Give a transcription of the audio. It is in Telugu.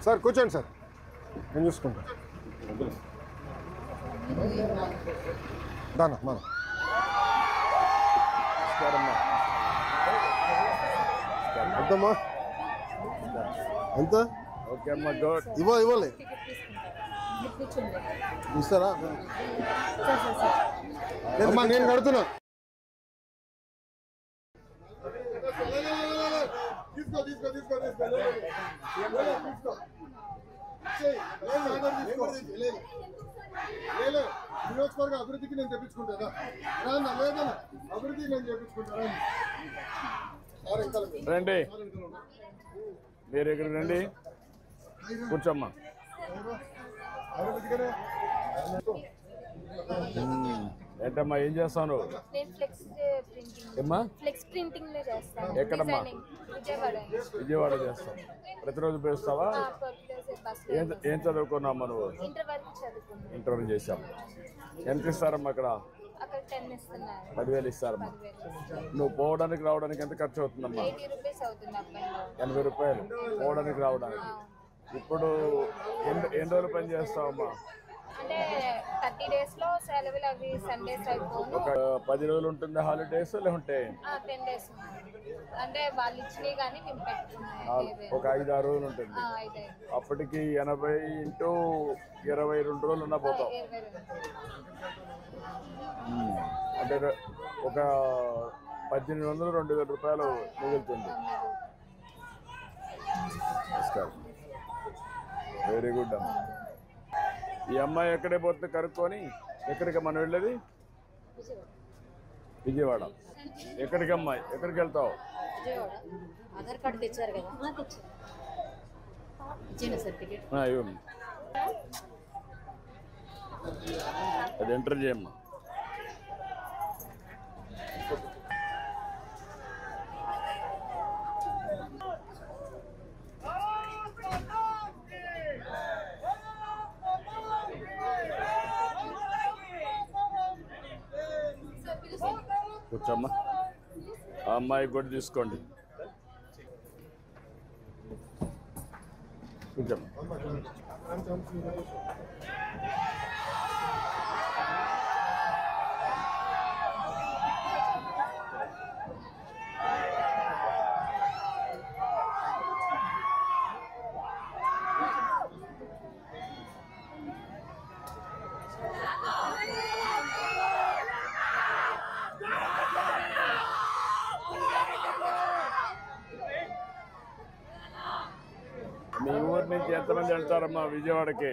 సార్ కూర్చోండి సార్, నేను చూసుకుంటా. దానా మన ఎంతమ్మా? ఎంత? ఓకే అమ్మా, గుడ్. ఇవ్వాలి ఇస్తారా అమ్మా? నేను కడుతున్నా. నియోజకవర్గ అభివృద్ధికి నేను తెప్పించుకుంటారా? లేదన్నా, అభివృద్ధికి నేను చేపించుకుంటారా? రండి, మీరు ఇక్కడ రండి, కూర్చోమ్మా. ఏంటమ్మా, ఏం చేస్తాను? ఎక్కడమ్మా? విజయవాడ చేస్తాను. ప్రతిరోజు పేస్తావా? ఏం చదువుకున్నామ్మా నువ్వు? ఇంటర్ చేసాము. ఎంత ఇస్తారమ్మా అక్కడ? 10,000 ఇస్తారమ్మా. నువ్వు పోవడానికి రావడానికి ఎంత ఖర్చు అవుతుందమ్మా? 80 రూపాయలు పోవడానికి రావడానికి. ఇప్పుడు ఎన్ని రోజులు పని చేస్తావమ్మా? అంటే 30 డేస్ లో సెలవులు అవి సండేస్ అయిపోయి ఒక 10 రోజులు ఉంటుంది హాలిడేస్, లేకుంటే 10 డేస్ అంటే వాళ్ళు ఇచ్చినవి కానీ మేము పెట్టుకున్నాం. ఒక 5-6 రోజులు ఉంటుంది. అప్పటికి 80 × 22 రోజులు ఉన్నా పోతాం. అంటే ఒక 1800 2,000 రూపాయలు మిగులుతుంది. వెరీ గుడ్ అమ్మా. ఈ అమ్మాయి ఎక్కడే పోతే కనుక్కొని, ఎక్కడికి మనం వెళ్ళేది? విజయవాడ. ఎక్కడికి అమ్మాయి, ఎక్కడికి వెళ్తావు? ఆధార్ కార్డు తెచ్చారు కదా, అది ఎంటర్ చేయమ్మా. కూర్చోమ్మా. ఆ అమ్మాయి కూడా తీసుకోండి, కూర్చోమ్మా. మీ ఊరి నుంచి ఎంతమంది వెళ్తారమ్మా విజయవాడకి?